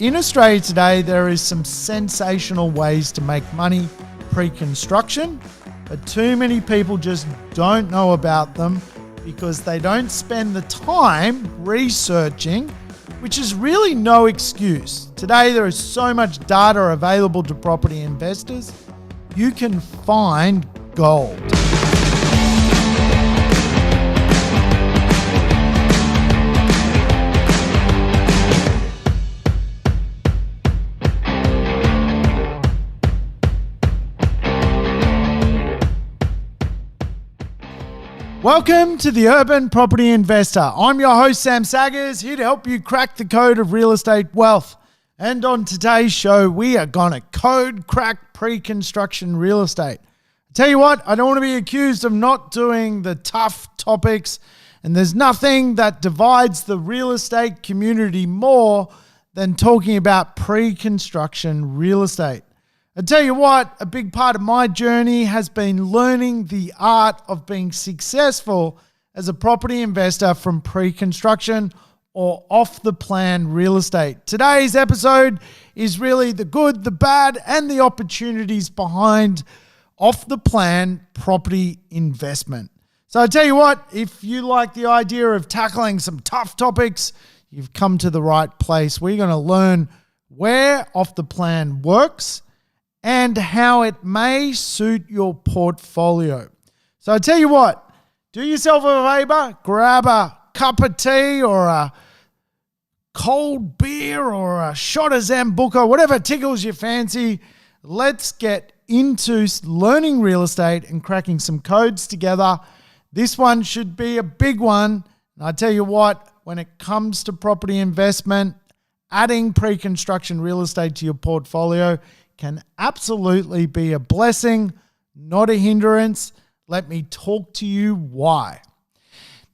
in Australia today, there is some sensational ways to make money pre-construction, but too many people just don't know about them because they don't spend the time researching, which is really no excuse. Today, there is so much data available to property investors, you can find gold. Welcome to the Urban Property Investor. I'm your host, Sam Saggers, here to help you crack the code of real estate wealth. And on today's show, we are going to code crack pre-construction real estate. I tell you what, I don't want to be accused of not doing the tough topics, and there's nothing that divides the real estate community more than talking about pre-construction real estate. I tell you what, a big part of my journey has been learning the art of being successful as a property investor from pre-construction or off-the-plan real estate. Today's episode is really the good, the bad, and the opportunities behind off-the-plan property investment. So I tell you what, if you like the idea of tackling some tough topics, you've come to the right place. We're going to learn where off-the-plan works and how it may suit your portfolio. So I tell you what, do yourself a favor, grab a cup of tea or a cold beer or a shot of Zambuca, whatever tickles your fancy. Let's get into learning real estate and cracking some codes together. This one should be a big one. And I tell you what, when it comes to property investment, adding pre-construction real estate to your portfolio can absolutely be a blessing, not a hindrance. Let me talk to you why.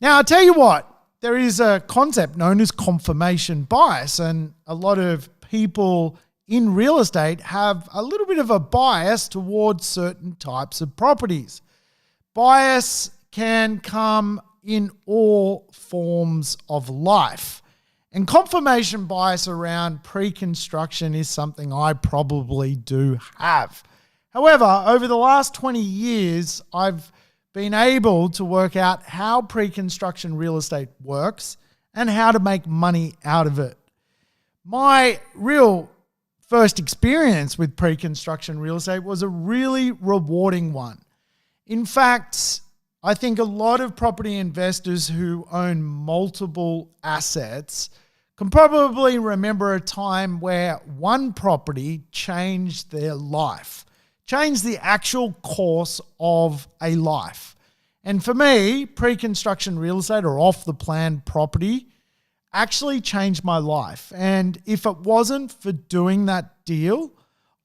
Now, I'll tell you what, there is a concept known as confirmation bias, and a lot of people in real estate have a little bit of a bias towards certain types of properties. Bias can come in all forms of life. And confirmation bias around pre-construction is something I probably do have. However, over the last 20 years, I've been able to work out how pre-construction real estate works and how to make money out of it. My real first experience with pre-construction real estate was a really rewarding one. In fact, I think a lot of property investors who own multiple assets can probably remember a time where one property changed their life, changed the actual course of a life. And for me, pre-construction real estate or off-the-plan property actually changed my life. And if it wasn't for doing that deal,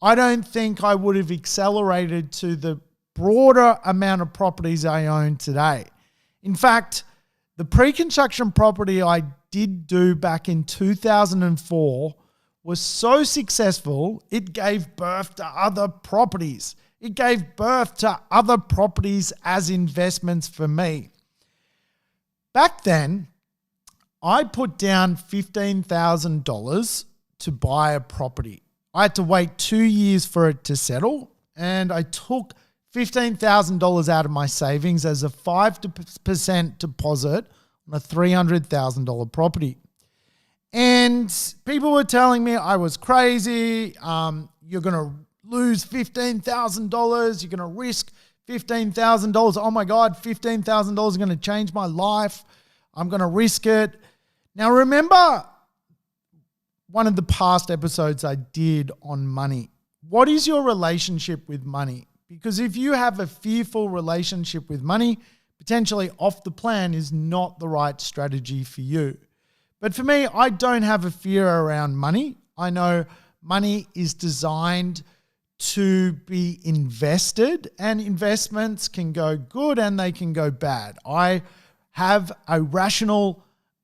I don't think I would have accelerated to the broader amount of properties I own today. In fact, the pre-construction property I did do back in 2004 was so successful, it gave birth to other properties. It gave birth to other properties as investments for me. Back then, I put down $15,000 to buy a property. I had to wait 2 years for it to settle, and I took $15,000 out of my savings as a 5% deposit on a $300,000 property. And people were telling me I was crazy. You're going to lose $15,000. You're going to risk $15,000. Oh my God, $15,000 is going to change my life. I'm going to risk it. Now remember one of the past episodes I did on money. What is your relationship with money? Because if you have a fearful relationship with money, potentially off the plan is not the right strategy for you. But for me, I don't have a fear around money. I know money is designed to be invested, and investments can go good and they can go bad. I have a rational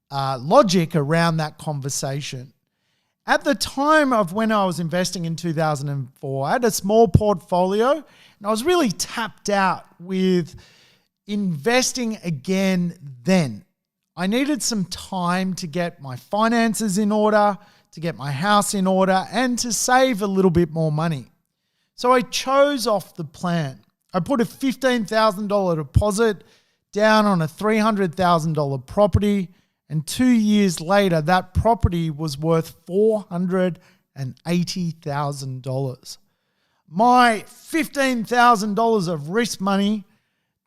logic around that conversation. At the time of when I was investing in 2004, I had a small portfolio and I was really tapped out with investing again then. I needed some time to get my finances in order, to get my house in order, and to save a little bit more money. So I chose off the plan. I put a $15,000 deposit down on a $300,000 property, and 2 years later, that property was worth $480,000. My $15,000 of risk money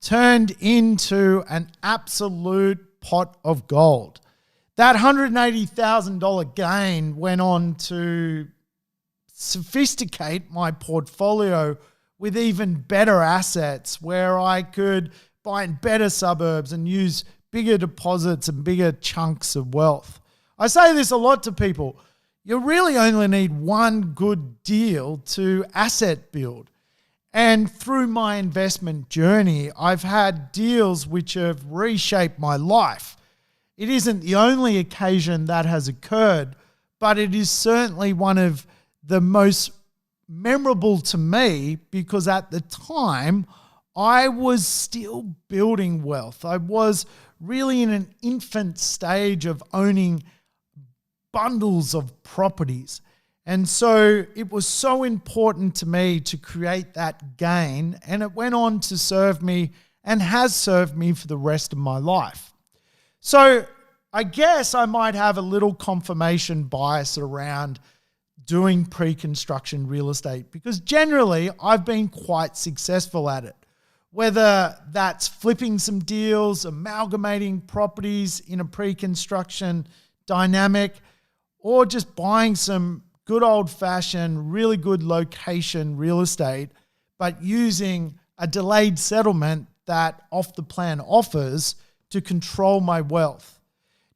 turned into an absolute pot of gold. That $180,000 gain went on to sophisticate my portfolio with even better assets, where I could buy in better suburbs and use bigger deposits and bigger chunks of wealth. I say this a lot to people. You really only need one good deal to asset build. And through my investment journey, I've had deals which have reshaped my life. It isn't the only occasion that has occurred, but it is certainly one of the most memorable to me, because at the time I was still building wealth. I was really in an infant stage of owning bundles of properties. And so it was so important to me to create that gain, and it went on to serve me and has served me for the rest of my life. So I guess I might have a little confirmation bias around doing pre-construction real estate, because generally I've been quite successful at it. Whether that's flipping some deals, amalgamating properties in a pre-construction dynamic, or just buying some good old-fashioned, really good location real estate, but using a delayed settlement that Off the Plan offers to control my wealth.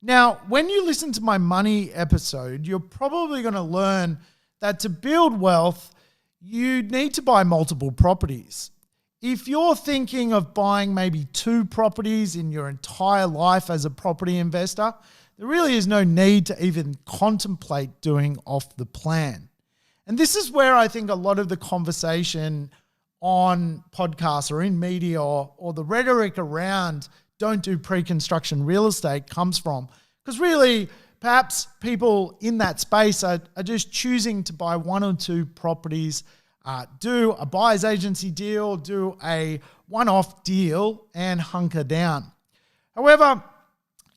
Now, when you listen to my money episode, you're probably going to learn that to build wealth, you need to buy multiple properties. If you're thinking of buying maybe 2 properties in your entire life as a property investor, there really is no need to even contemplate doing Off the Plan. And this is where I think a lot of the conversation on podcasts or in media or the rhetoric around don't do pre-construction real estate comes from. Because really, perhaps people in that space are just choosing to buy 1 or 2 properties, do a buyer's agency deal, do a one-off deal, and hunker down. However,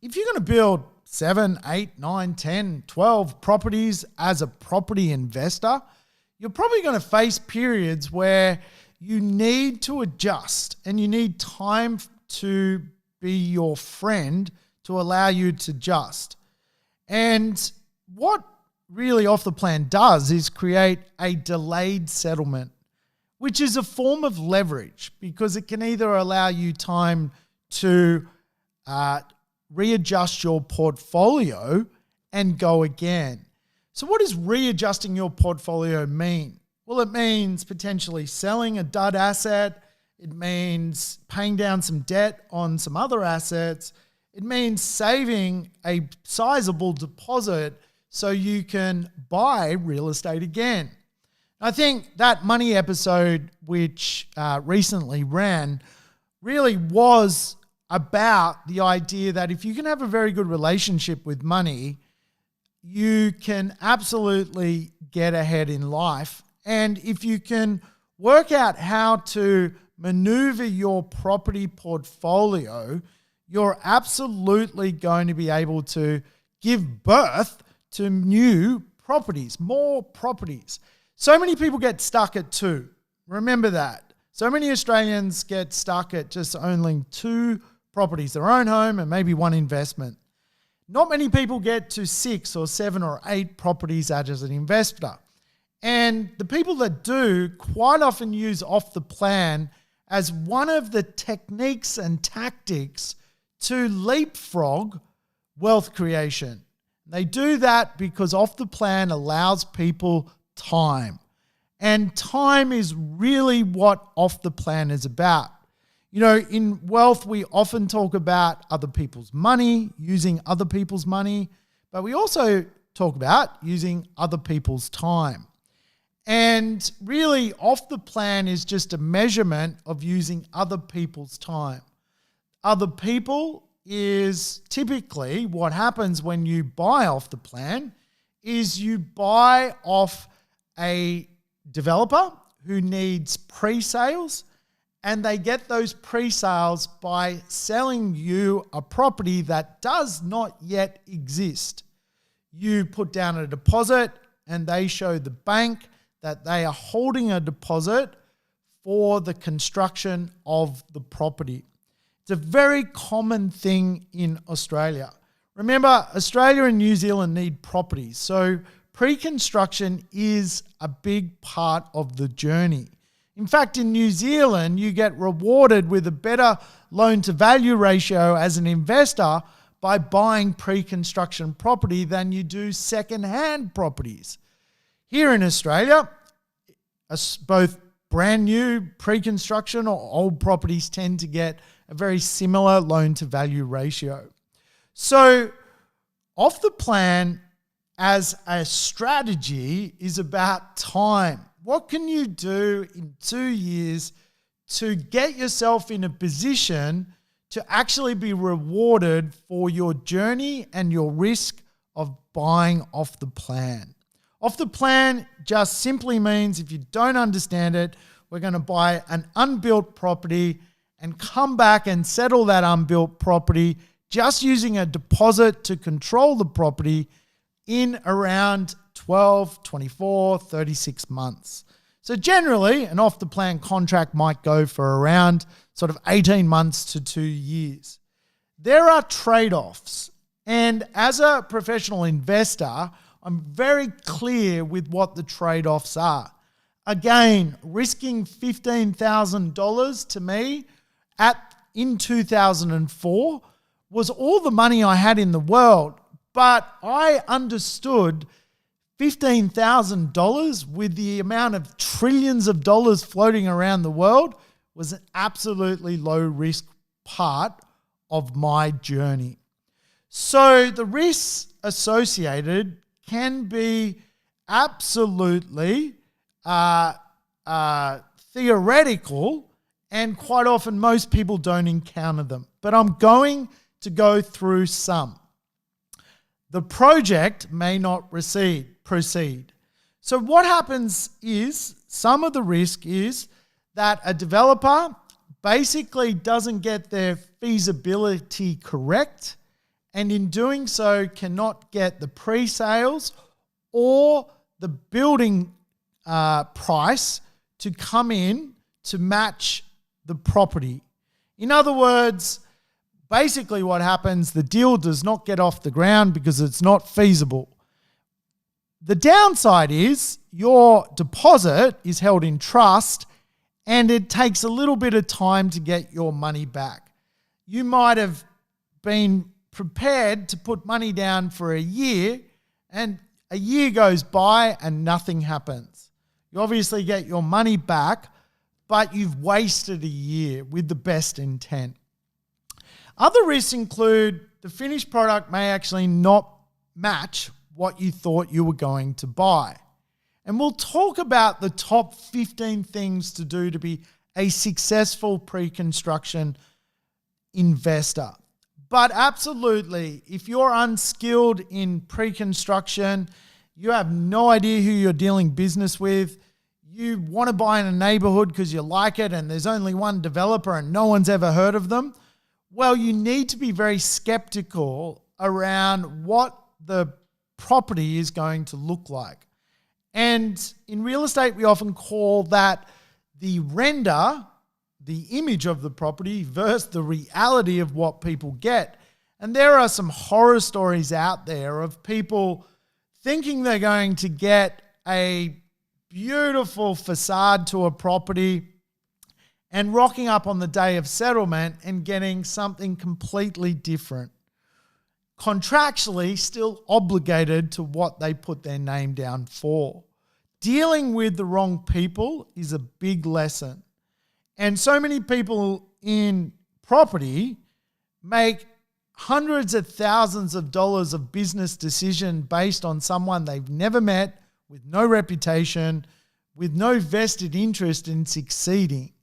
if you're going to build 7, 8, 9, 10, 12 properties as a property investor, you're probably going to face periods where you need to adjust and you need time to be your friend to allow you to adjust. And what really Off the Plan does is create a delayed settlement, which is a form of leverage, because it can either allow you time to readjust your portfolio and go again. So what does readjusting your portfolio mean? Well, it means potentially selling a dud asset. It means paying down some debt on some other assets. It means saving a sizable deposit so you can buy real estate again. I think that money episode, which recently ran, really was about the idea that if you can have a very good relationship with money, you can absolutely get ahead in life. And if you can work out how to maneuver your property portfolio, you're absolutely going to be able to give birth to new properties, more properties. So many people get stuck at 2. Remember that. So many Australians get stuck at just owning 2 properties, their own home and maybe 1 investment. Not many people get to 6 or 7 or 8 properties as an investor. And the people that do quite often use Off the Plan as one of the techniques and tactics to leapfrog wealth creation. They do that because Off the Plan allows people time. And time is really what Off the Plan is about. You know, in wealth, we often talk about other people's money, using other people's money, but we also talk about using other people's time. And really, Off the Plan is just a measurement of using other people's time. Other people is typically what happens when you buy Off the Plan is you buy off a developer who needs pre-sales, and they get those pre-sales by selling you a property that does not yet exist. You put down a deposit and they show the bank that they are holding a deposit for the construction of the property. It's a very common thing in Australia. Remember, Australia and New Zealand need properties, so pre-construction is a big part of the journey. In fact, in New Zealand, you get rewarded with a better loan-to-value ratio as an investor by buying pre-construction property than you do second-hand properties. Here in Australia, both brand new pre-construction or old properties tend to get a very similar loan-to-value ratio. So, off the plan as a strategy is about time. What can you do in 2 years to get yourself in a position to actually be rewarded for your journey and your risk of buying off the plan? Off the plan just simply means, if you don't understand it, we're going to buy an unbuilt property and come back and settle that unbuilt property just using a deposit to control the property in around 12, 24, 36 months. So generally, an off-the-plan contract might go for around sort of 18 months to 2 years. There are trade-offs, and as a professional investor, I'm very clear with what the trade-offs are. Again, risking $15,000 to me in 2004 was all the money I had in the world, but I understood $15,000 with the amount of trillions of dollars floating around the world was an absolutely low risk part of my journey. So the risks associated can be absolutely theoretical, and quite often most people don't encounter them. But I'm going to go through some. The project may not proceed. So what happens is, some of the risk is that a developer basically doesn't get their feasibility correct, and in doing so cannot get the pre-sales or the building price to come in to match the property. In other words, basically what happens, the deal does not get off the ground because it's not feasible. The downside is your deposit is held in trust and it takes a little bit of time to get your money back. You might have been prepared to put money down for a year, and a year goes by and nothing happens. You obviously get your money back, but you've wasted a year with the best intent. Other risks include the finished product may actually not match what you thought you were going to buy. And we'll talk about the top 15 things to do to be a successful pre-construction investor. But absolutely, if you're unskilled in pre-construction, you have no idea who you're dealing business with, you want to buy in a neighborhood because you like it and there's only one developer and no one's ever heard of them, well, you need to be very skeptical around what the property is going to look like. And in real estate, we often call that the render, the image of the property versus the reality of what people get. And there are some horror stories out there of people thinking they're going to get a beautiful facade to a property and rocking up on the day of settlement and getting something completely different. Contractually still obligated to what they put their name down for. Dealing with the wrong people is a big lesson. And so many people in property make hundreds of thousands of dollars of business decision based on someone they've never met, with no reputation, with no vested interest in succeeding.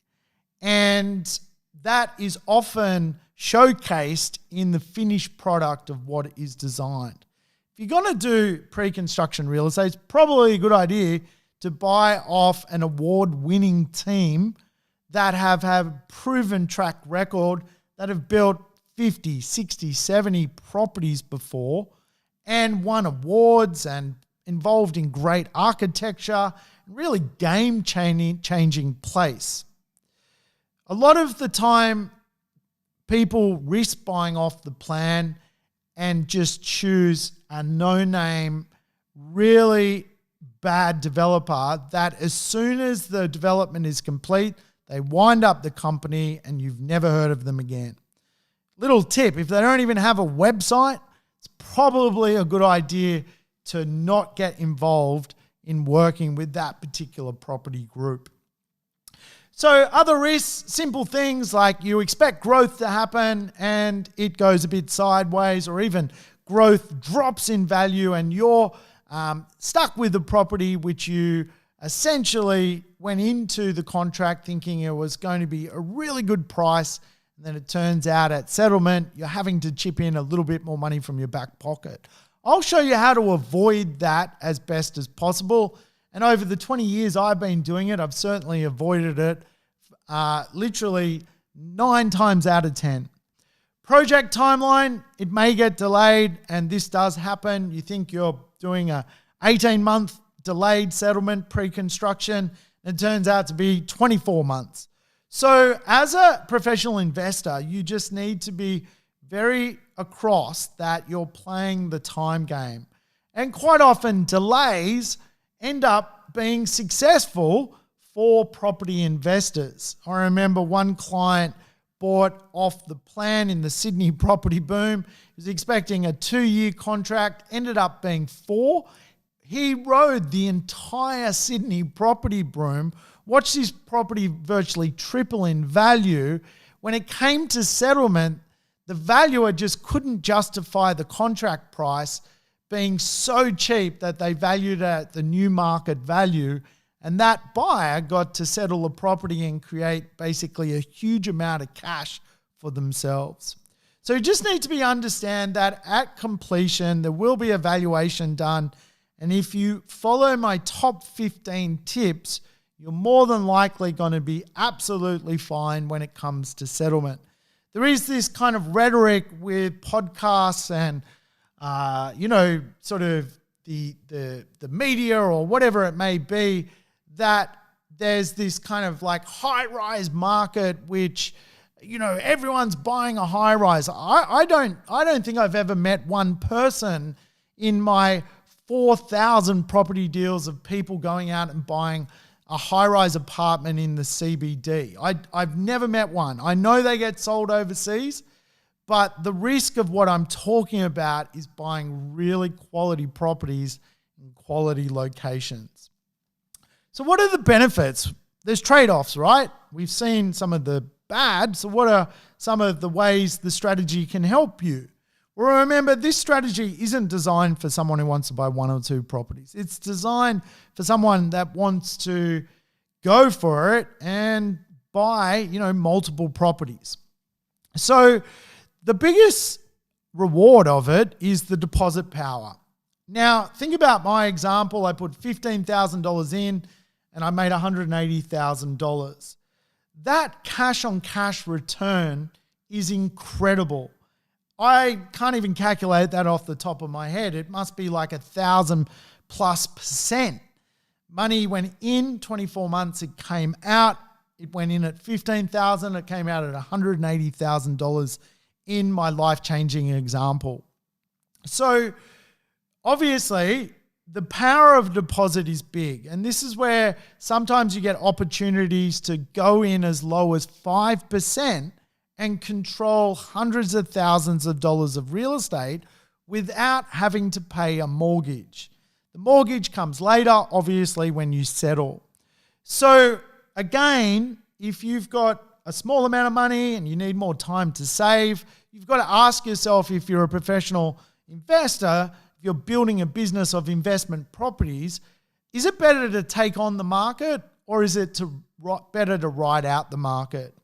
And that is often showcased in the finished product of what is designed. if you're going to do pre-construction real estate, it's probably a good idea to buy off an award-winning team that have had proven track record, that have built 50, 60, 70 properties before and won awards and involved in great architecture, really game-changing place. A lot of the time, people risk buying off the plan and just choose a no-name, really bad developer that as soon as the development is complete, they wind up the company and you've never heard of them again. Little tip, if they don't even have a website, it's probably a good idea to not get involved in working with that particular property group. So other risks, simple things like you expect growth to happen and it goes a bit sideways, or even growth drops in value and you're stuck with the property which you essentially went into the contract thinking it was going to be a really good price, and then it turns out at settlement you're having to chip in a little bit more money from your back pocket. I'll show you how to avoid that as best as possible. And over the 20 years I've been doing it, I've certainly avoided it literally 9 times out of 10. Project timeline, it may get delayed, and this does happen. You think you're doing a 18-month delayed settlement pre-construction, and it turns out to be 24 months. So as a professional investor, you just need to be very across that you're playing the time game. And quite often delays end up being successful for property investors. I remember one client bought off the plan in the Sydney property boom. He was expecting a 2-year contract, ended up being 4. He rode the entire Sydney property boom, watched his property virtually triple in value. When it came to settlement, the valuer just couldn't justify the contract price being so cheap that they valued it at the new market value. And that buyer got to settle the property and create basically a huge amount of cash for themselves. So you just need to understand that at completion, there will be a valuation done. And if you follow my top 15 tips, you're more than likely going to be absolutely fine when it comes to settlement. There is this kind of rhetoric with podcasts and, sort of the media or whatever it may be, that there's this kind of like high-rise market which, everyone's buying a high-rise. I don't think I've ever met one person in my 4,000 property deals of people going out and buying a high-rise apartment in the CBD. I've never met one. I know they get sold overseas, but the risk of what I'm talking about is buying really quality properties in quality locations. So what are the benefits? There's trade-offs, right? We've seen some of the bad. So what are some of the ways the strategy can help you? Well, remember, this strategy isn't designed for someone who wants to buy 1 or 2 properties. It's designed for someone that wants to go for it and buy, multiple properties. So the biggest reward of it is the deposit power. Now, think about my example. I put $15,000 in and I made $180,000. That cash-on-cash return is incredible. I can't even calculate that off the top of my head. It must be like 1,000+%. Money went in 24 months, it came out. It went in at $15,000, it came out at $180,000 in my life-changing example. So obviously, the power of deposit is big. And this is where sometimes you get opportunities to go in as low as 5% and control hundreds of thousands of dollars of real estate without having to pay a mortgage. The mortgage comes later, obviously, when you settle. So again, if you've got a small amount of money and you need more time to save, you've got to ask yourself, if you're a professional investor, if you're building a business of investment properties, is it better to take on the market, or is it better to ride out the market?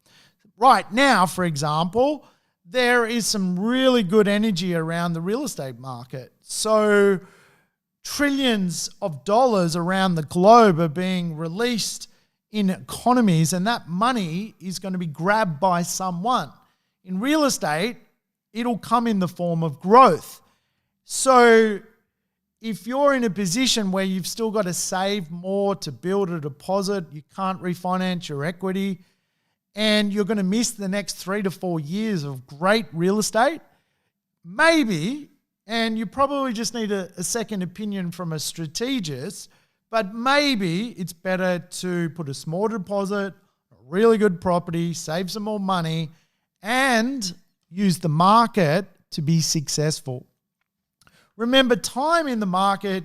Right now, for example, there is some really good energy around the real estate market. So trillions of dollars around the globe are being released in economies, and that money is going to be grabbed by someone. In real estate, it'll come in the form of growth. So if you're in a position where you've still got to save more to build a deposit, you can't refinance your equity, and you're going to miss the next 3 to 4 years of great real estate, maybe, and you probably just need a second opinion from a strategist, but maybe it's better to put a small deposit, a really good property, save some more money, and use the market to be successful. Remember, time in the market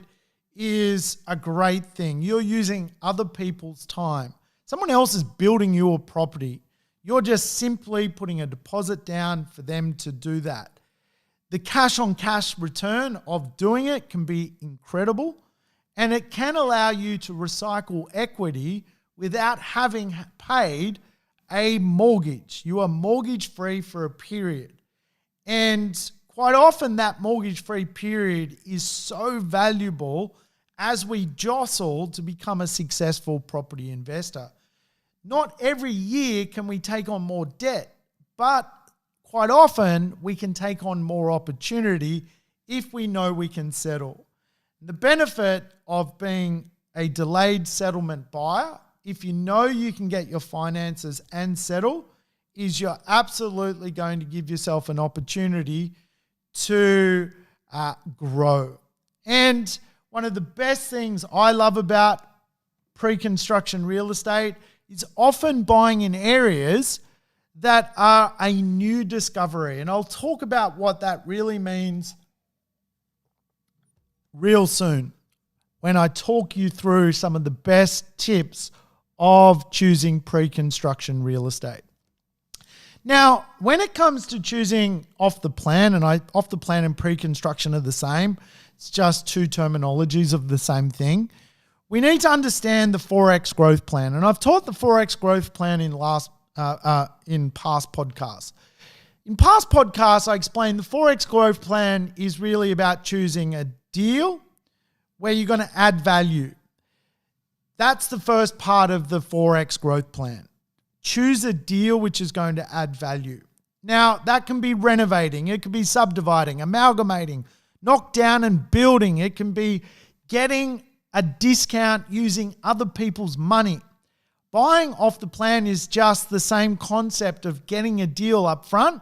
is a great thing. You're using other people's time. Someone else is building your property. You're just simply putting a deposit down for them to do that. The cash on cash return of doing it can be incredible, and it can allow you to recycle equity without having paid a mortgage. You are mortgage free for a period. And quite often that mortgage free period is so valuable as we jostle to become a successful property investor. Not every year can we take on more debt, but quite often we can take on more opportunity if we know we can settle. The benefit of being a delayed settlement buyer, if you know you can get your finances and settle, is you're absolutely going to give yourself an opportunity to grow. And one of the best things I love about pre-construction real estate is often buying in areas that are a new discovery. And I'll talk about what that really means real soon when I talk you through some of the best tips of choosing pre-construction real estate. Now, when it comes to choosing off the plan, and off the plan and pre-construction are the same, it's just two terminologies of the same thing. We need to understand the 4X growth plan. And I've taught the 4X growth plan in past podcasts. In past podcasts, I explained the 4X growth plan is really about choosing a deal where you're going to add value. That's the first part of the 4X growth plan. Choose a deal which is going to add value. Now, that can be renovating. It can be subdividing, amalgamating, knock down and building. It can be getting a discount using other people's money. Buying off the plan is just the same concept of getting a deal up front,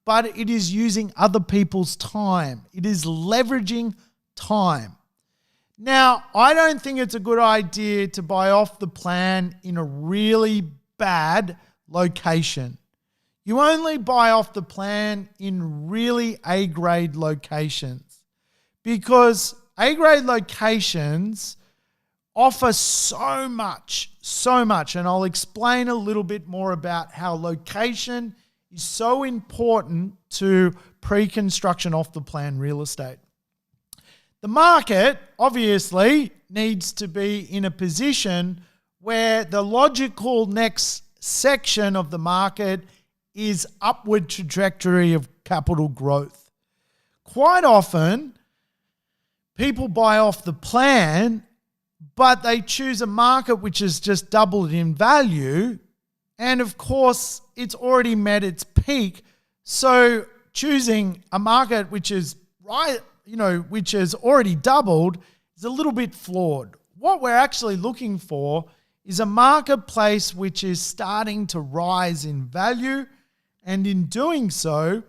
but it is using other people's time. It is leveraging time. Now, I don't think it's a good idea to buy off the plan in a really bad location. You only buy off the plan in really A-grade locations, because A-grade locations offer so much, and I'll explain a little bit more about how location is so important to pre-construction off the plan real estate. The market obviously needs to be in a position where the logical next section of the market is upward trajectory of capital growth. Quite often, people buy off the plan, but they choose a market which has just doubled in value, and of course, it's already met its peak. So choosing a market which is which has already doubled is a little bit flawed. What we're actually looking for is a marketplace which is starting to rise in value, and in doing so,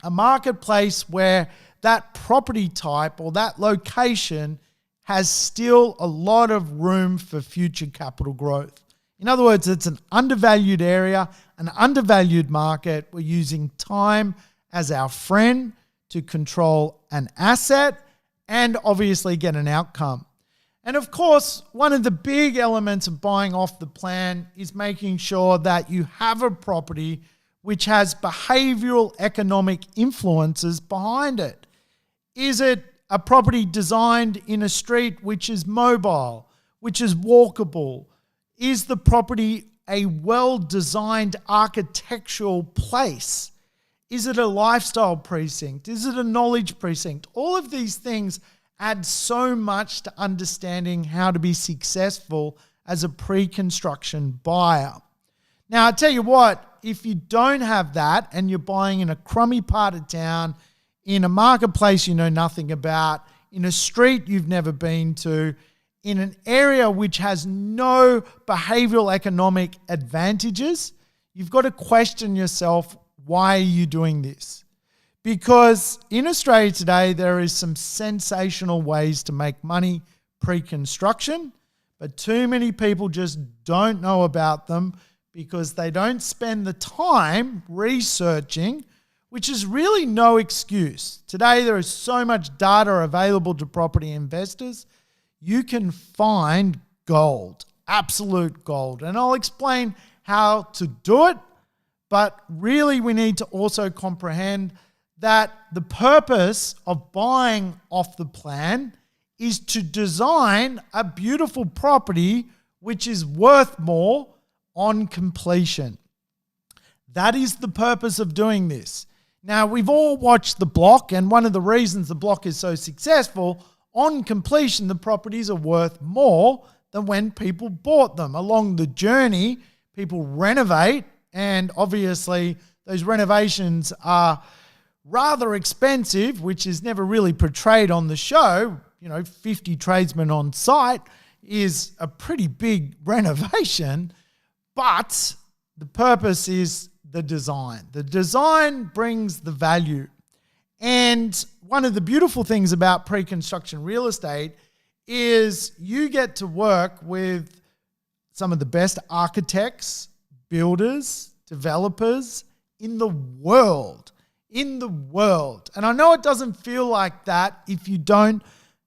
a marketplace where that property type or that location has still a lot of room for future capital growth. In other words, it's an undervalued area, an undervalued market. We're using time as our friend to control an asset and obviously get an outcome. And of course, one of the big elements of buying off the plan is making sure that you have a property which has behavioral economic influences behind it. Is it a property designed in a street which is mobile, which is walkable? Is the property a well-designed architectural place? Is it a lifestyle precinct? Is it a knowledge precinct? All of these things add so much to understanding how to be successful as a pre-construction buyer. Now, I tell you what, if you don't have that and you're buying in a crummy part of town, in a marketplace you know nothing about, in a street you've never been to, in an area which has no behavioral economic advantages, you've got to question yourself, why are you doing this? Because in Australia today, there is some sensational ways to make money pre-construction, but too many people just don't know about them because they don't spend the time researching, which is really no excuse. Today, there is so much data available to property investors. You can find gold, absolute gold. And I'll explain how to do it, but really we need to also comprehend that the purpose of buying off the plan is to design a beautiful property which is worth more on completion. That is the purpose of doing this. Now, we've all watched The Block, and one of the reasons The Block is so successful, on completion, the properties are worth more than when people bought them. Along the journey, people renovate, and obviously those renovations are rather expensive, which is never really portrayed on the show. 50 tradesmen on site is a pretty big renovation, but the purpose is the design. The design brings the value. And one of the beautiful things about pre-construction real estate is you get to work with some of the best architects, builders, developers in the world. And I know it doesn't feel like that if you don't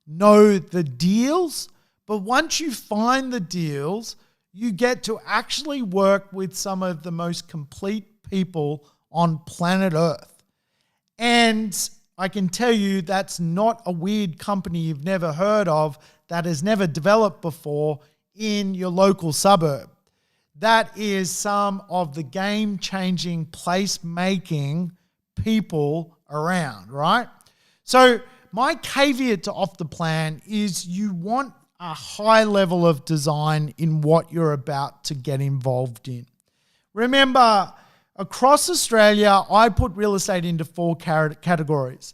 know the deals, but once you find the deals, you get to actually work with some of the most complete people on planet Earth. And I can tell you that's not a weird company you've never heard of that has never developed before in your local suburb. That is some of the game-changing place-making people around, right? So my caveat to off the plan is you want a high level of design in what you're about to get involved in. Remember, across Australia, I put real estate into 4 categories.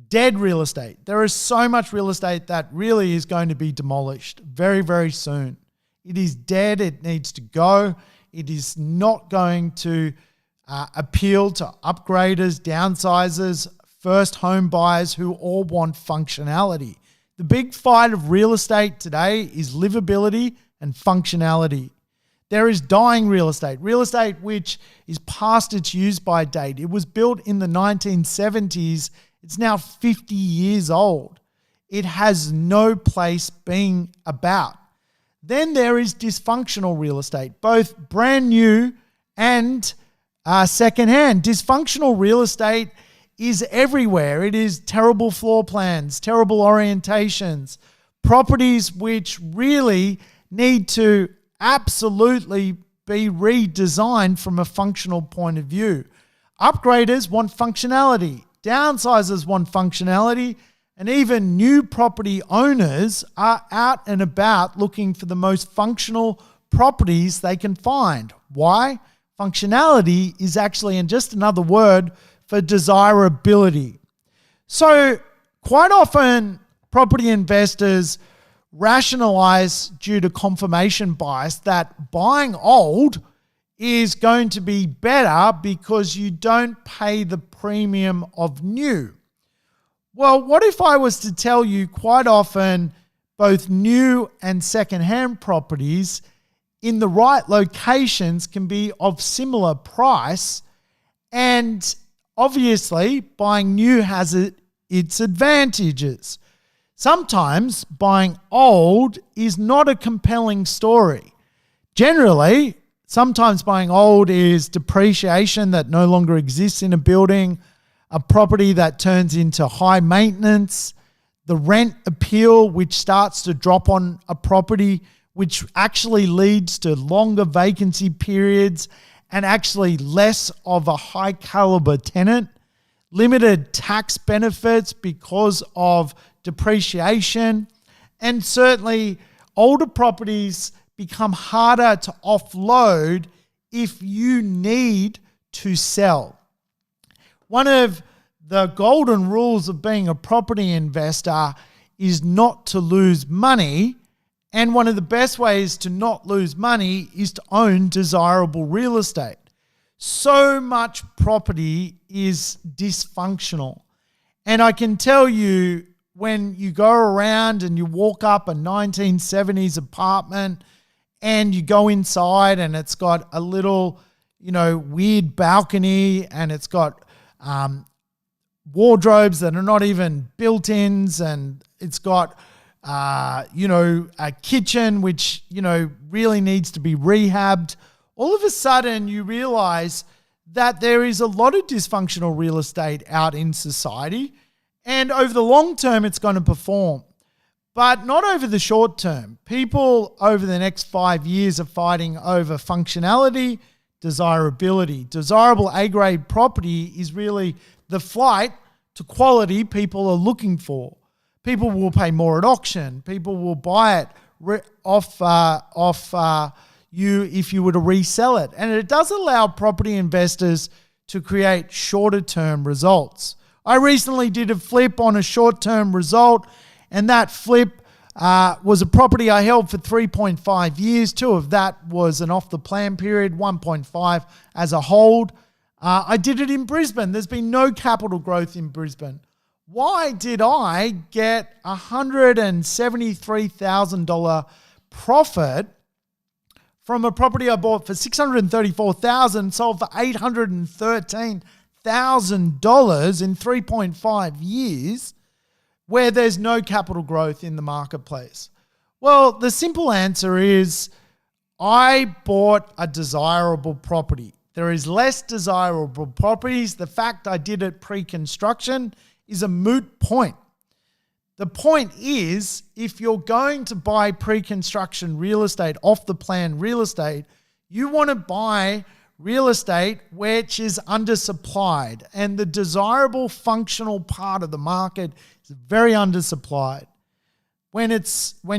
Dead real estate. There is so much real estate that really is going to be demolished very, very soon. It is dead. It needs to go. It is not going to appeal to upgraders, downsizers, first home buyers who all want functionality. The big fight of real estate today is livability and functionality. There is dying real estate which is past its use-by date. It was built in the 1970s. It's now 50 years old. It has no place being about. Then there is dysfunctional real estate, both brand new and secondhand. Dysfunctional real estate is everywhere. It is terrible floor plans, terrible orientations, properties which really need to absolutely be redesigned from a functional point of view. Upgraders want functionality. Downsizers want functionality. And even new property owners are out and about looking for the most functional properties they can find. Why? Functionality is actually, and just another word for desirability. So quite often property investors rationalize due to confirmation bias that buying old is going to be better because you don't pay the premium of new. Well, what if I was to tell you quite often both new and secondhand properties in the right locations can be of similar price, and obviously buying new has its advantages. Sometimes buying old is not a compelling story. Generally, sometimes buying old is depreciation that no longer exists in a building, a property that turns into high maintenance, the rent appeal which starts to drop on a property, which actually leads to longer vacancy periods and actually less of a high caliber tenant, limited tax benefits because of depreciation, and certainly older properties become harder to offload if you need to sell. One of the golden rules of being a property investor is not to lose money. And one of the best ways to not lose money is to own desirable real estate. So much property is dysfunctional. And I can tell you, when you go around and you walk up a 1970s apartment and you go inside and it's got a little, weird balcony, and it's got wardrobes that are not even built-ins, and it's got a kitchen which, really needs to be rehabbed. All of a sudden you realize that there is a lot of dysfunctional real estate out in society, and over the long term it's going to perform, but not over the short term. People over the next 5 years are fighting over functionality, desirability. Desirable A-grade property is really the flight to quality people are looking for. People will pay more at auction. People will buy it off you if you were to resell it. And it does allow property investors to create shorter term results. I recently did a flip on a short term result, and that flip was a property I held for 3.5 years. 2 of that was an off the plan period, 1.5 as a hold. I did it in Brisbane. There's been no capital growth in Brisbane. Why did I get $173,000 profit from a property I bought for $634,000, sold for $813,000 in 3.5 years, where there's no capital growth in the marketplace? Well, the simple answer is I bought a desirable property. There is less desirable properties. The fact I did it pre-construction is a moot point. The point is, if you're going to buy pre-construction real estate, off the plan real estate, you want to buy real estate which is undersupplied, and the desirable functional part of the market is very undersupplied. When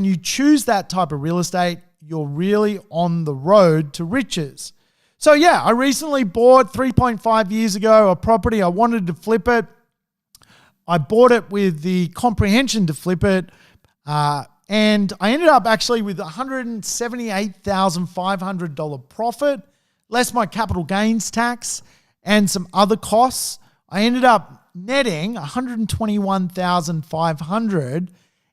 you choose that type of real estate, you're really on the road to riches. So yeah, I recently bought 3.5 years ago a property. I wanted to flip it. I bought it with the comprehension to flip it, and I ended up actually with $178,500 profit, less my capital gains tax and some other costs. I ended up netting $121,500,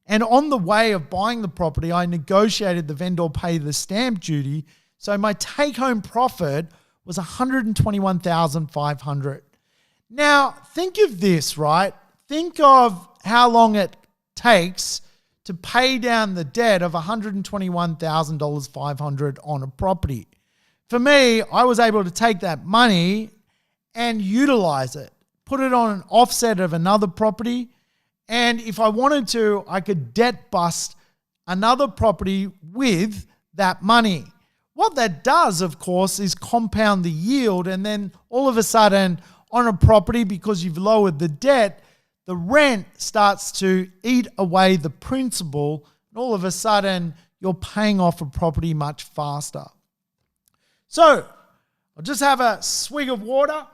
and on the way of buying the property, I negotiated the vendor pay the stamp duty, so my take-home profit was $121,500. Now, think of this, right? Think of how long it takes to pay down the debt of $121,500 on a property. For me, I was able to take that money and utilize it, put it on an offset of another property, and if I wanted to, I could debt bust another property with that money. What that does, of course, is compound the yield, and then all of a sudden on a property, because you've lowered the debt, the rent starts to eat away the principal, and all of a sudden you're paying off a property much faster. So I'll just have a swig of water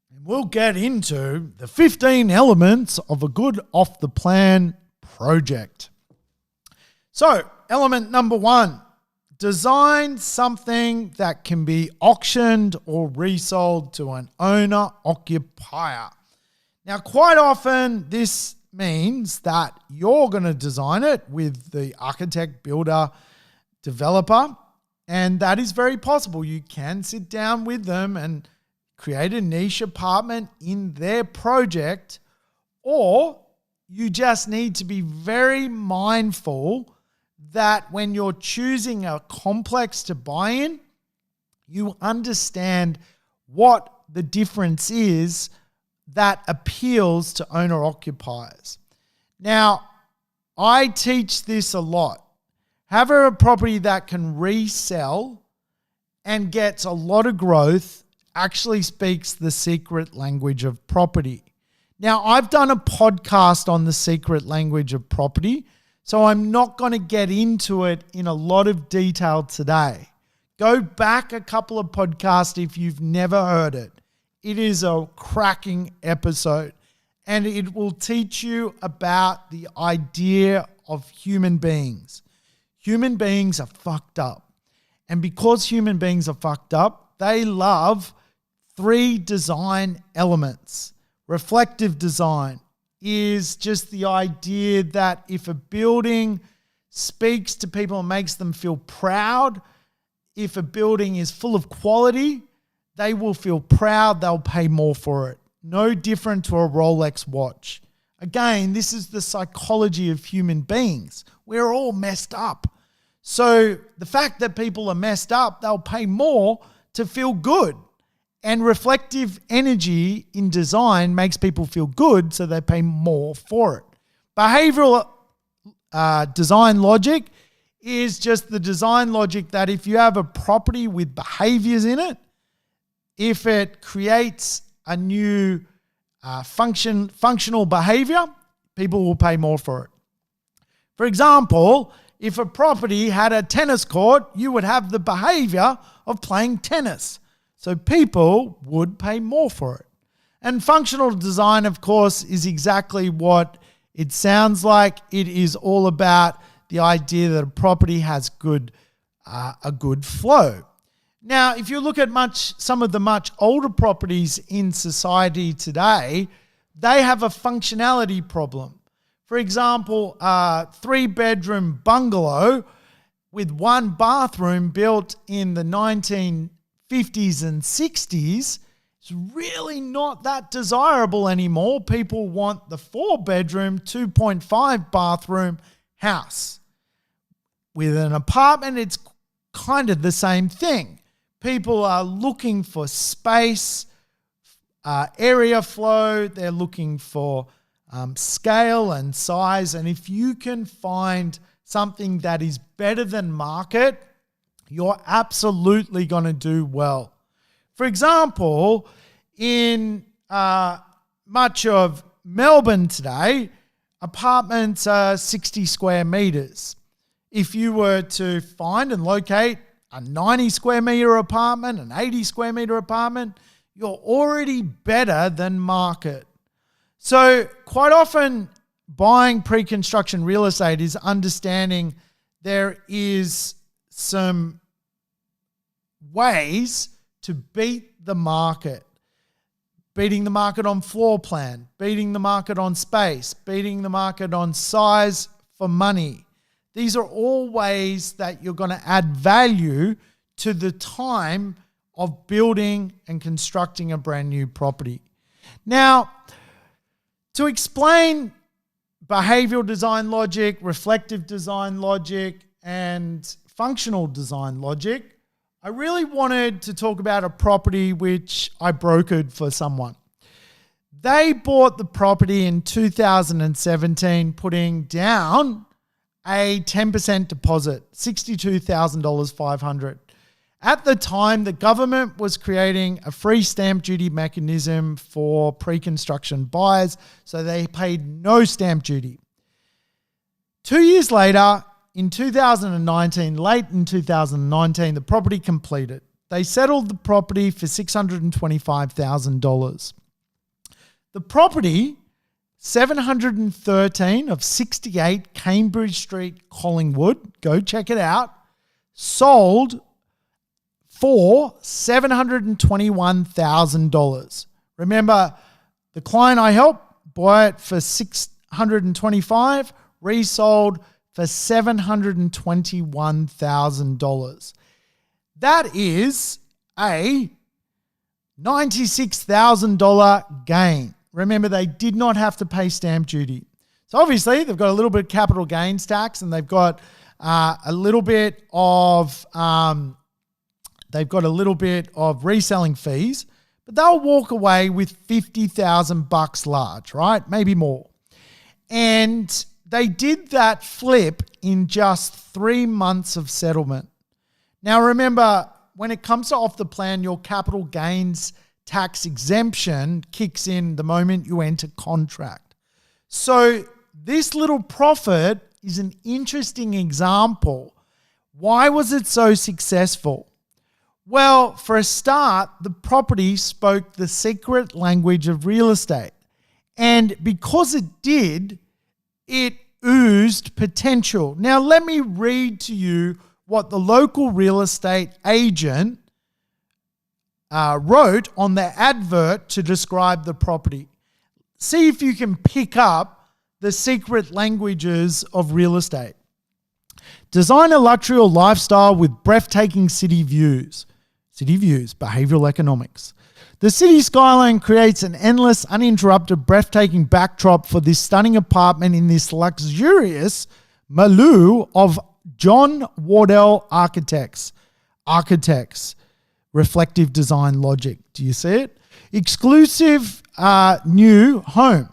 and we'll get into the 15 elements of a good off-the-plan project. So element number 1, design something that can be auctioned or resold to an owner-occupier. Now, quite often this means that you're going to design it with the architect, builder, developer, and that is very possible. You can sit down with them and create a niche apartment in their project, or you just need to be very mindful that when you're choosing a complex to buy in, you understand what the difference is that appeals to owner-occupiers. Now, I teach this a lot. Have a property that can resell and gets a lot of growth actually speaks the secret language of property. Now, I've done a podcast on the secret language of property, so I'm not going to get into it in a lot of detail today. Go back a couple of podcasts if you've never heard it. It is a cracking episode, and it will teach you about the idea of human beings. Human beings are fucked up. And because human beings are fucked up, they love 3 design elements. Reflective design is just the idea that if a building speaks to people and makes them feel proud, if a building is full of quality, they will feel proud, they'll pay more for it. No different to a Rolex watch. Again, this is the psychology of human beings. We're all messed up. So the fact that people are messed up, they'll pay more to feel good. And reflective energy in design makes people feel good, so they pay more for it. Behavioral design logic is just the design logic that if you have a property with behaviors in it, if it creates a new functional behavior, people will pay more for it. For example, if a property had a tennis court, you would have the behavior of playing tennis. So people would pay more for it. And functional design, of course, is exactly what it sounds like. It is all about the idea that a property has a good flow. Now, if you look at some of the much older properties in society today, they have a functionality problem. For example, a 3-bedroom bungalow with 1 bathroom built in the 1950s and 60s is really not that desirable anymore. People want the 4-bedroom, 2.5 bathroom house. With an apartment, it's kind of the same thing. People are looking for space, area flow. They're looking for scale and size. And if you can find something that is better than market, you're absolutely going to do well. For example, in much of Melbourne today, apartments are 60 square meters. If you were to find and locate a 90 square meter apartment, an 80 square meter apartment, you're already better than market. So quite often buying pre-construction real estate is understanding there is some ways to beat the market. Beating the market on floor plan, beating the market on space, beating the market on size for money. These are all ways that you're going to add value to the time of building and constructing a brand new property. Now, to explain behavioral design logic, reflective design logic, and functional design logic, I really wanted to talk about a property which I brokered for someone. They bought the property in 2017, putting down a 10% deposit, $62,500. At the time, the government was creating a free stamp duty mechanism for pre-construction buyers, so they paid no stamp duty. 2 years later, in 2019, late in 2019, the property completed. They settled the property for $625,000. The property, 713 of 68 Cambridge Street, Collingwood, go check it out, sold for $721,000. Remember, the client I helped bought it for $625,000, resold for $721,000. That is a $96,000 gain. Remember, they did not have to pay stamp duty. So obviously, they've got a little bit of capital gains tax, and they've got a little bit of reselling fees, but they'll walk away with $50,000 large, right? Maybe more. And they did that flip in just 3 months of settlement. Now remember, when it comes to off the plan, your capital gains tax exemption kicks in the moment you enter contract. So this little profit is an interesting example. Why was it so successful? Well, for a start, the property spoke the secret language of real estate. And because it did, it oozed potential. Now, let me read to you what the local real estate agent wrote on their advert to describe the property. See if you can pick up the secret languages of real estate. Design a luxury or lifestyle with breathtaking city views. City views, behavioral economics. The city skyline creates an endless, uninterrupted, breathtaking backdrop for this stunning apartment in this luxurious milieu of John Wardell Architects. Reflective design logic. Do you see it? Exclusive new home.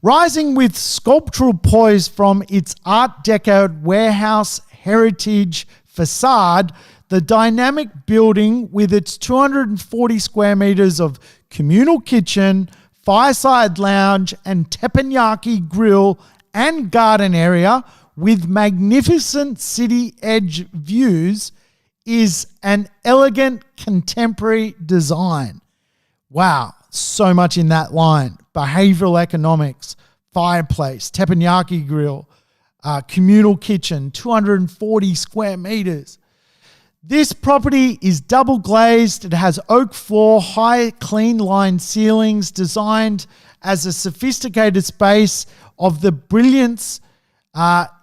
Rising with sculptural poise from its Art Deco warehouse heritage facade, the dynamic building with its 240 square meters of communal kitchen, fireside lounge, and teppanyaki grill and garden area with magnificent city edge views is an elegant contemporary design. Wow, so much in that line. Behavioral economics, fireplace, teppanyaki grill, communal kitchen, 240 square meters. This property is double glazed. It has oak floor, high clean line ceilings, designed as a sophisticated space of the brilliance.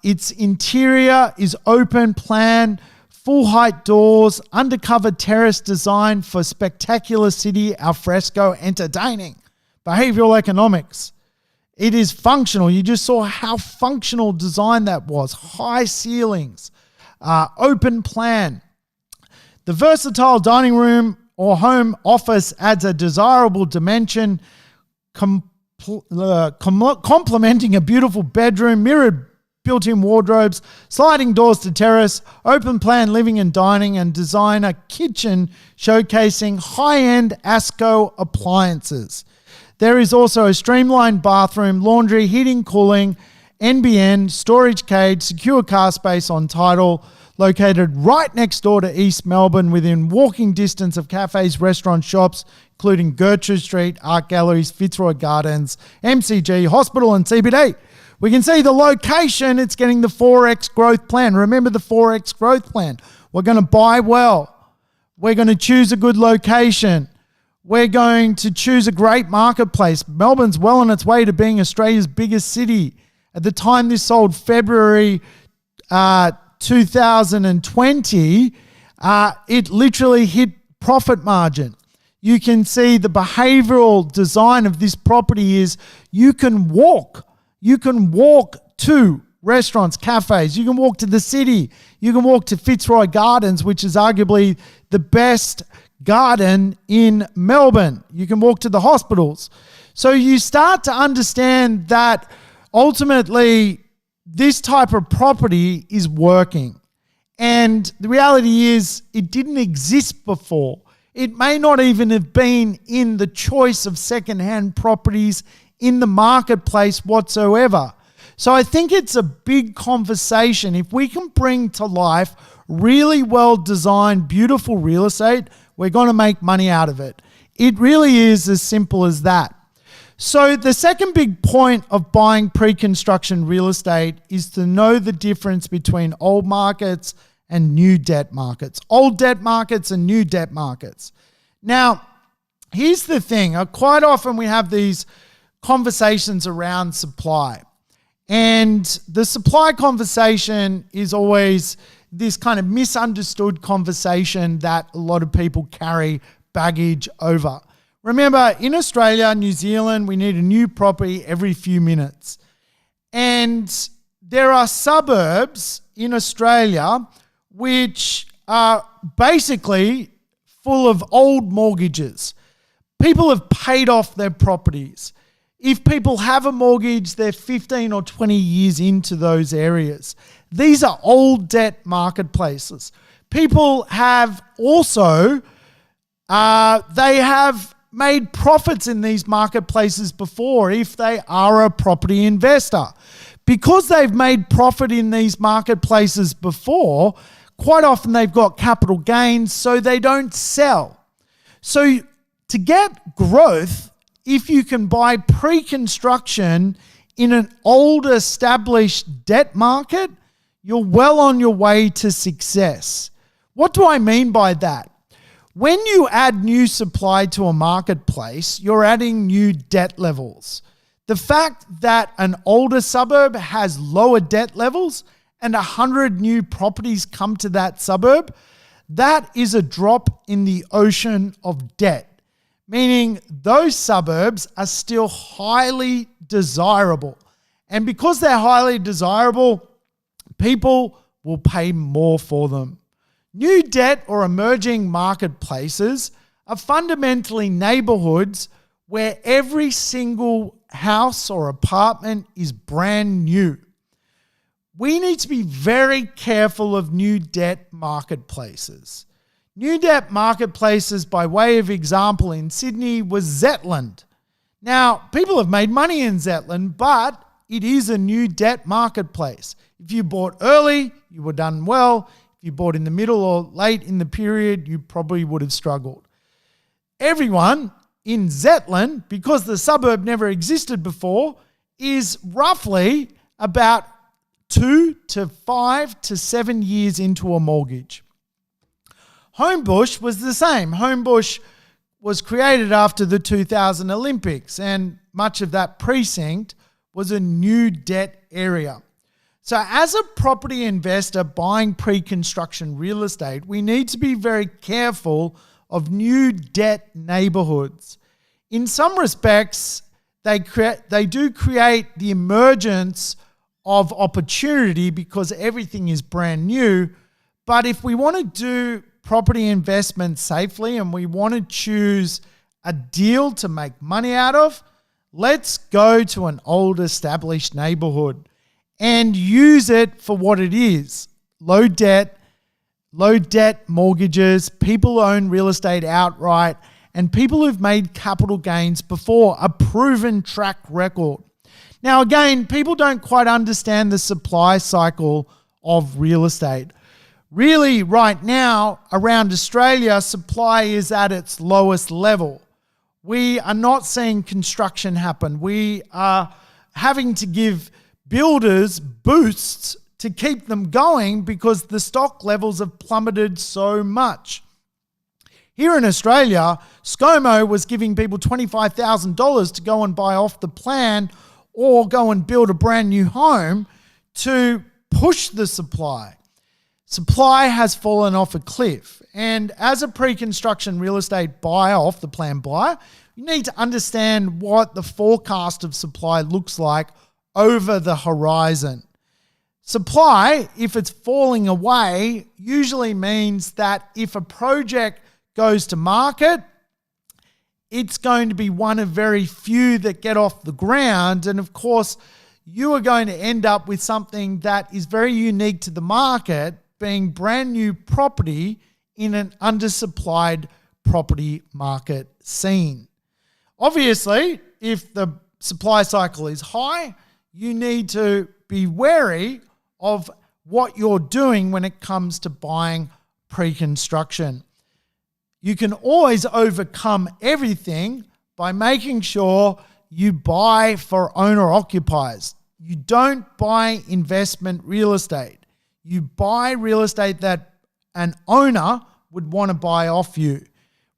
Its interior is open plan, full height doors, undercover terrace design for spectacular city alfresco entertaining. Behavioral economics. It is functional. You just saw how functional design that was. High ceilings, open plan. The versatile dining room or home office adds a desirable dimension, complementing a beautiful bedroom, mirrored built-in wardrobes, sliding doors to terrace, open plan living and dining, and designer kitchen showcasing high-end ASCO appliances. There is also a streamlined bathroom, laundry, heating, cooling, NBN, storage cage, secure car space on title, located right next door to East Melbourne within walking distance of cafes, restaurants, shops, including Gertrude Street, art galleries, Fitzroy Gardens, MCG, hospital and CBD. We can see the location. It's getting the 4X growth plan. Remember the 4X growth plan. We're going to buy well. We're going to choose a good location. We're going to choose a great marketplace. Melbourne's well on its way to being Australia's biggest city. At the time this sold, February 2020, it literally hit profit margin. You can see the behavioral design of this property is you can walk. You can walk to restaurants, cafes. You can walk to the city. You can walk to Fitzroy Gardens, which is arguably the best garden in Melbourne. You can walk to the hospitals. So you start to understand that ultimately this type of property is working. And the reality is it didn't exist before. It may not even have been in the choice of secondhand properties in the marketplace whatsoever. So I think it's a big conversation. If we can bring to life really well designed, beautiful real estate, we're going to make money out of it. It really is as simple as that. So the second big point of buying pre-construction real estate is to know the difference between old markets and new debt markets. Old debt markets and new debt markets. Now, here's the thing. Quite often we have these conversations around supply. And the supply conversation is always this kind of misunderstood conversation that a lot of people carry baggage over. Remember, in Australia, New Zealand, we need a new property every few minutes. And there are suburbs in Australia which are basically full of old mortgages. People have paid off their properties. If people have a mortgage, they're 15 or 20 years into those areas. These are old debt marketplaces. People have also, they have made profits in these marketplaces before if they are a property investor. Because they've made profit in these marketplaces before, quite often they've got capital gains, so they don't sell. So to get growth, if you can buy pre-construction in an old established debt market, you're well on your way to success. What do I mean by that? When you add new supply to a marketplace, you're adding new debt levels. The fact that an older suburb has lower debt levels and 100 new properties come to that suburb, that is a drop in the ocean of debt, meaning those suburbs are still highly desirable. And because they're highly desirable, people will pay more for them. New debt or emerging marketplaces are fundamentally neighborhoods where every single house or apartment is brand new. We need to be very careful of new debt marketplaces. New debt marketplaces, by way of example, in Sydney was Zetland. Now, people have made money in Zetland, but it is a new debt marketplace. If you bought early, you were done well. If you bought in the middle or late in the period, you probably would have struggled. Everyone in Zetland, because the suburb never existed before, is roughly about 2 to 5 to 7 years into a mortgage. Homebush was the same. Homebush was created after the 2000 Olympics, and much of that precinct was a new debt area. So as a property investor buying pre-construction real estate, we need to be very careful of new debt neighborhoods. In some respects, they do create the emergence of opportunity because everything is brand new. But if we want to do property investment safely and we want to choose a deal to make money out of, let's go to an old established neighborhood and use it for what it is. Low debt mortgages, people own real estate outright, and people who've made capital gains before, a proven track record. Now again, people don't quite understand the supply cycle of real estate. Really, right now, around Australia, supply is at its lowest level. We are not seeing construction happen. We are having to give builders boosts to keep them going because the stock levels have plummeted so much. Here in Australia, ScoMo was giving people $25,000 to go and buy off the plan or go and build a brand new home to push the supply. Supply has fallen off a cliff. And as a pre-construction real estate buyer, off the plan buyer, you need to understand what the forecast of supply looks like over the horizon. Supply, if it's falling away, usually means that if a project goes to market, it's going to be one of very few that get off the ground. And of course, you are going to end up with something that is very unique to the market, being brand new property in an undersupplied property market scene. Obviously, if the supply cycle is high, you need to be wary of what you're doing when it comes to buying pre-construction. You can always overcome everything by making sure you buy for owner-occupiers. You don't buy investment real estate. You buy real estate that an owner would want to buy off you.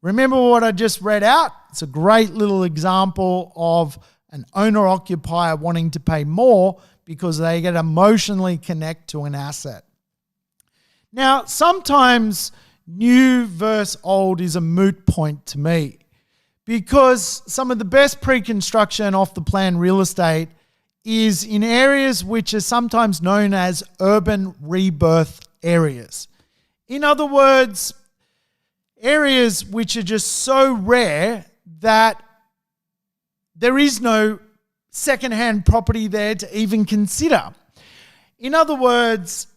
Remember what I just read out? It's a great little example of an owner-occupier wanting to pay more because they get emotionally connect to an asset. Now, sometimes new versus old is a moot point to me because some of the best pre-construction off the plan real estate is in areas which are sometimes known as urban rebirth areas. In other words, areas which are just so rare that there is no second-hand property there to even consider. In other words,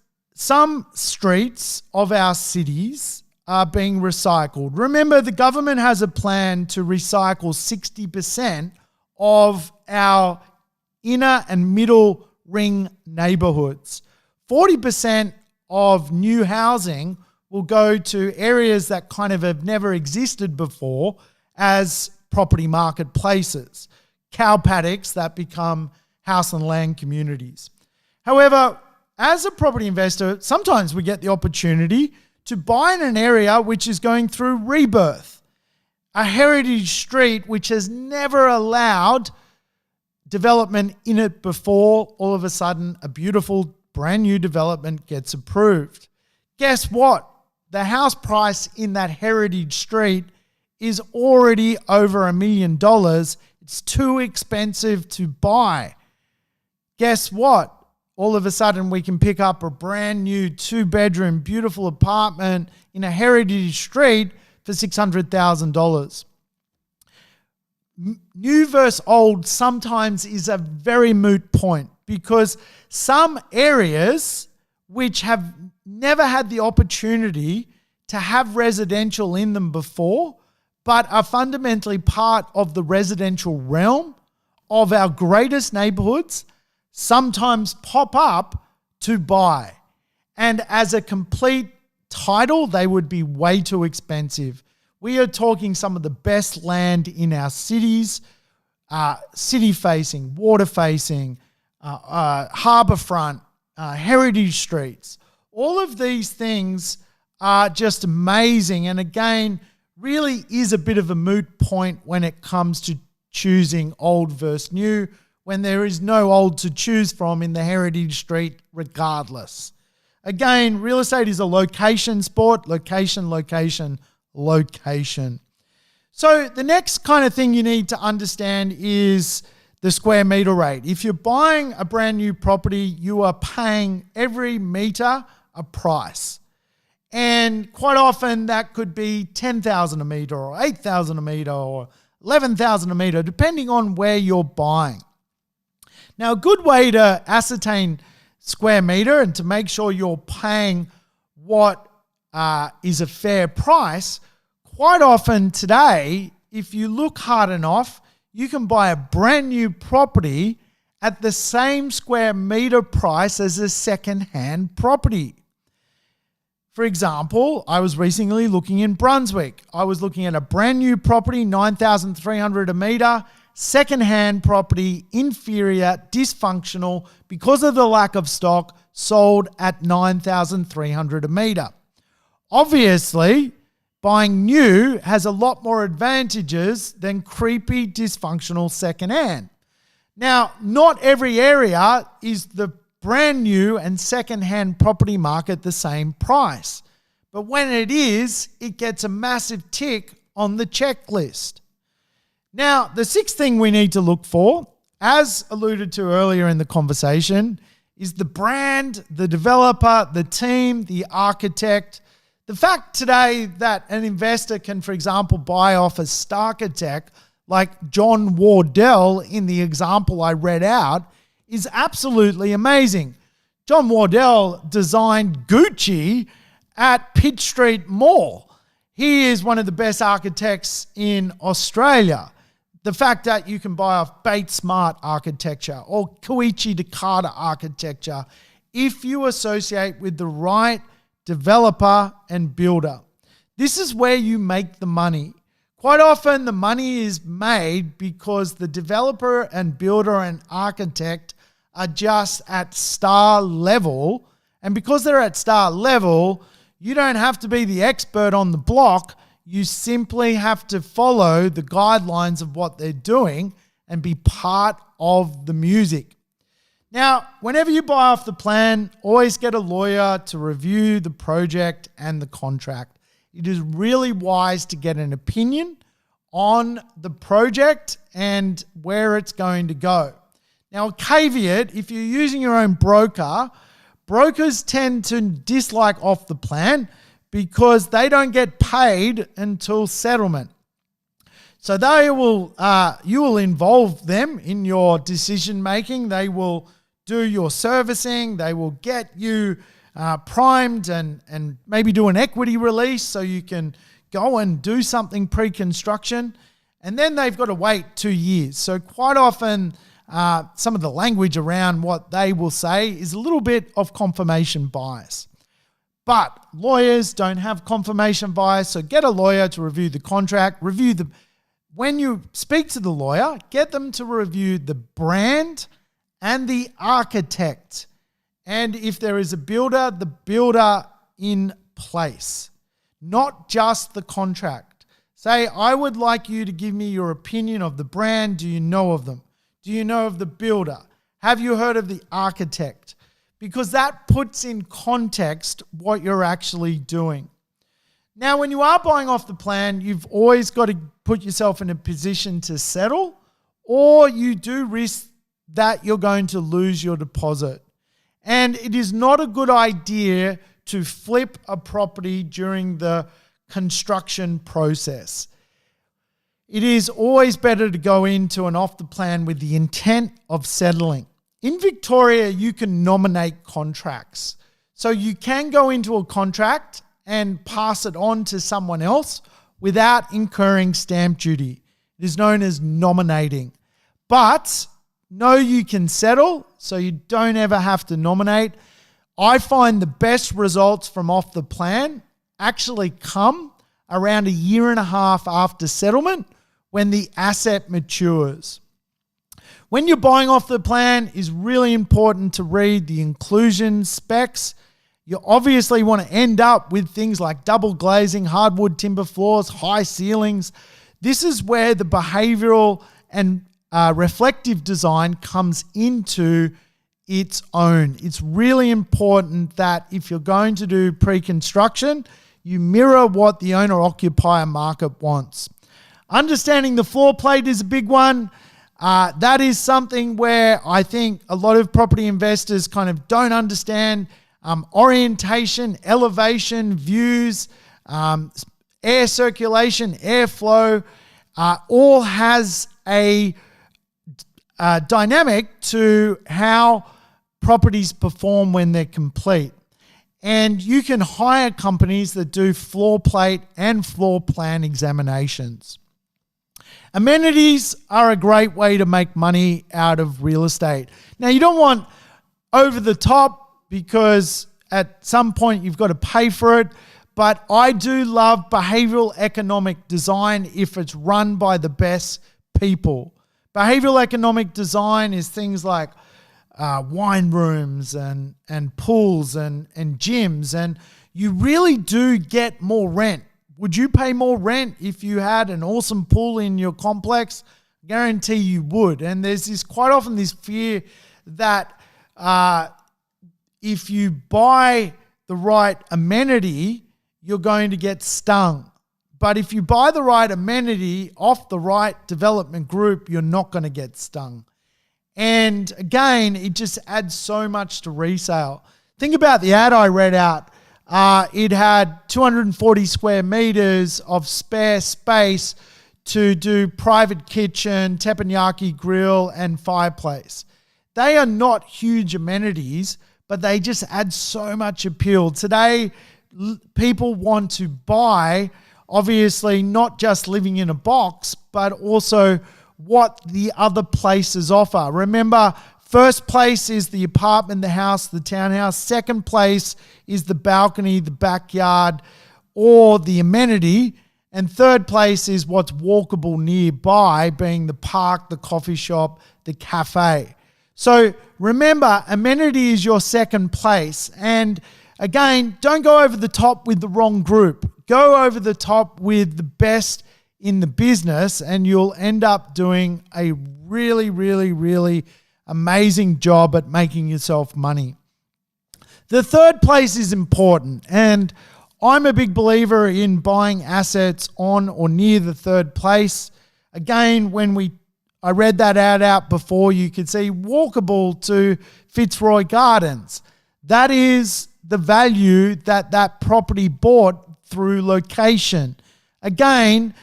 some streets of our cities are being recycled. Remember, the government has a plan to recycle 60% of our inner and middle ring neighbourhoods. 40% of new housing will go to areas that kind of have never existed before as property marketplaces, cow paddocks that become house and land communities. However, as a property investor, sometimes we get the opportunity to buy in an area which is going through rebirth, a heritage street which has never allowed development in it before. All of a sudden, a beautiful brand new development gets approved. Guess what? The house price in that heritage street is already over $1 million. It's too expensive to buy. Guess what? All of a sudden we can pick up a brand new 2-bedroom beautiful apartment in a heritage street for $600,000. New versus old sometimes is a very moot point, because some areas which have never had the opportunity to have residential in them before, but are fundamentally part of the residential realm of our greatest neighborhoods, sometimes pop up to buy. And as a complete title, they would be way too expensive. We are talking some of the best land in our cities, city-facing, water-facing, harbourfront, heritage streets. All of these things are just amazing, and again, really is a bit of a moot point when it comes to choosing old versus new, when there is no old to choose from in the heritage street regardless. Again, real estate is a location sport. Location, location, location. So the next kind of thing you need to understand is the square meter rate. If you're buying a brand new property, you are paying every meter a price. And quite often that could be $10,000 a meter or $8,000 a meter or $11,000 a meter, depending on where you're buying. Now, a good way to ascertain square meter and to make sure you're paying what is a fair price, quite often today, if you look hard enough, you can buy a brand new property at the same square meter price as a second-hand property. For example, I was recently looking in Brunswick. I was looking at a brand new property, $9,300 a meter, second-hand property, inferior, dysfunctional, because of the lack of stock, sold at $9,300 a meter. Obviously, buying new has a lot more advantages than creepy, dysfunctional second-hand. Now, not every area is the brand new and second-hand property market the same price. But when it is, it gets a massive tick on the checklist. Now, the sixth thing we need to look for, as alluded to earlier in the conversation, is the brand, the developer, the team, the architect. The fact today that an investor can, for example, buy off a Starchitect like John Wardell in the example I read out is absolutely amazing. John Wardell designed Gucci at Pitt Street Mall. He is one of the best architects in Australia. The fact that you can buy off Bates Smart architecture or Koichi Takata architecture if you associate with the right developer and builder. This is where you make the money. Quite often the money is made because the developer and builder and architect are just at star level. And because they're at star level, you don't have to be the expert on the block. You simply have to follow the guidelines of what they're doing and be part of the music. Now, whenever you buy off the plan, always get a lawyer to review the project and the contract. It is really wise to get an opinion on the project and where it's going to go. Now, a caveat, if you're using your own broker, brokers tend to dislike off the plan because they don't get paid until settlement. So you will involve them in your decision making. They will do your servicing. They will get you primed and maybe do an equity release so you can go and do something pre-construction. And then they've got to wait 2 years. So quite often, some of the language around what they will say is a little bit of confirmation bias. But lawyers don't have confirmation bias, so get a lawyer to review the contract, when you speak to the lawyer, get them to review the brand and the architect. And if there is a builder, the builder in place, not just the contract. Say, I would like you to give me your opinion of the brand. Do you know of them? Do you know of the builder? Have you heard of the architect? Because that puts in context what you're actually doing. Now, when you are buying off the plan, you've always got to put yourself in a position to settle, or you do risk that you're going to lose your deposit. And it is not a good idea to flip a property during the construction process. It is always better to go into an off the plan with the intent of settling. In Victoria, you can nominate contracts. So you can go into a contract and pass it on to someone else without incurring stamp duty. It is known as nominating. But no, you can settle, so you don't ever have to nominate. I find the best results from off the plan actually come around 1.5 years after settlement when the asset matures. When you're buying off the plan, it's really important to read the inclusion specs. You obviously want to end up with things like double glazing, hardwood timber floors, high ceilings. This is where the behavioral and reflective design comes into its own. It's really important that if you're going to do pre-construction, you mirror what the owner-occupier market wants. Understanding the floor plate is a big one. That is something where I think a lot of property investors kind of don't understand. Orientation, elevation, views, air circulation, airflow, all has a dynamic to how properties perform when they're complete. And you can hire companies that do floor plate and floor plan examinations. Amenities are a great way to make money out of real estate. Now, you don't want over the top because at some point you've got to pay for it, but I do love behavioral economic design if it's run by the best people. Behavioral economic design is things like wine rooms and pools and gyms, and you really do get more rent. Would you pay more rent if you had an awesome pool in your complex? Guarantee you would. And there's quite often this fear that if you buy the right amenity, you're going to get stung. But if you buy the right amenity off the right development group, you're not going to get stung. And again, it just adds so much to resale. Think about the ad I read out. It had 240 square meters of spare space to do private kitchen, teppanyaki grill, and fireplace. They are not huge amenities, but they just add so much appeal. Today, people want to buy, obviously, not just living in a box, but also what the other places offer. Remember, first place is the apartment, the house, the townhouse. Second place is the balcony, the backyard, or the amenity. And third place is what's walkable nearby, being the park, the coffee shop, the cafe. So remember, amenity is your second place. And again, don't go over the top with the wrong group. Go over the top with the best in the business, and you'll end up doing a really, really, really amazing job at making yourself money. The third place is important, and I'm a big believer in buying assets on or near the third place. Again, I read that ad out before, you could see walkable to Fitzroy Gardens. That is the value that property bought through location. Again,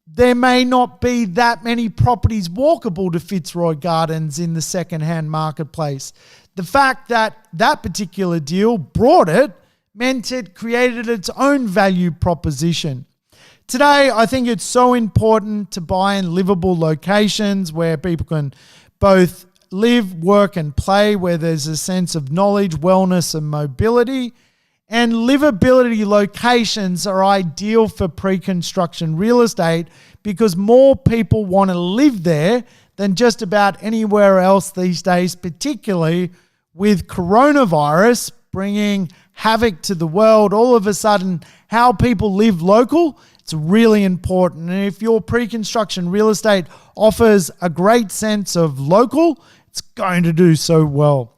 there may not be that many properties walkable to Fitzroy Gardens in the second-hand marketplace. The fact that that particular deal brought it meant it created its own value proposition. Today, I think it's so important to buy in livable locations where people can both live, work, and play, where there's a sense of knowledge, wellness, and mobility. And livability locations are ideal for pre-construction real estate because more people want to live there than just about anywhere else these days, particularly with coronavirus bringing havoc to the world. All of a sudden, how people live local, it's really important. And if your pre-construction real estate offers a great sense of local, it's going to do so well.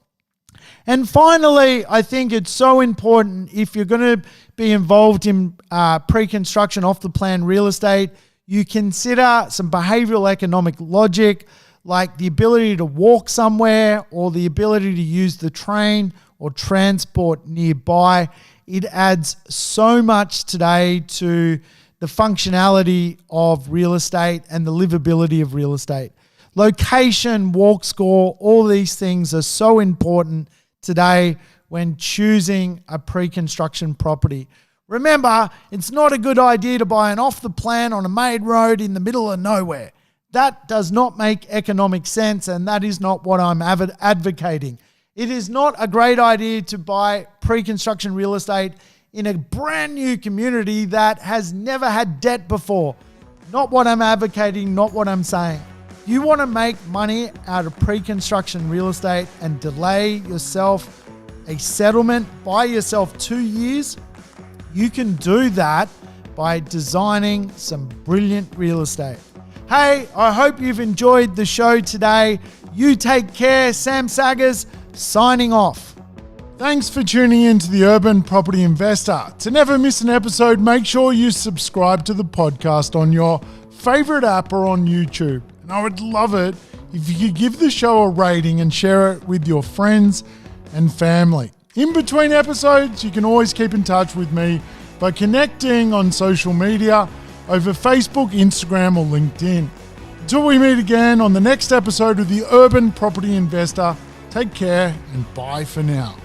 And finally, I think it's so important if you're going to be involved in pre-construction off the plan real estate, you consider some behavioral economic logic, like the ability to walk somewhere or the ability to use the train or transport nearby. It adds so much today to the functionality of real estate and the livability of real estate. Location, walk score, all these things are so important today when choosing a pre-construction property. Remember, it's not a good idea to buy an off the plan on a main road in the middle of nowhere. That does not make economic sense, and that is not what I'm advocating. It is not a great idea to buy pre-construction real estate in a brand new community that has never had debt before. Not what I'm advocating, not what I'm saying. You want to make money out of pre-construction real estate and delay yourself a settlement, buy yourself 2 years. You can do that by designing some brilliant real estate. Hey, I hope you've enjoyed the show today. You take care. Sam Saggers signing off. Thanks for tuning in to the Urban Property Investor. To never miss an episode, make sure you subscribe to the podcast on your favorite app or on YouTube. And I would love it if you could give the show a rating and share it with your friends and family. In between episodes, you can always keep in touch with me by connecting on social media over Facebook, Instagram, or LinkedIn. Until we meet again on the next episode of the Urban Property Investor, take care and bye for now.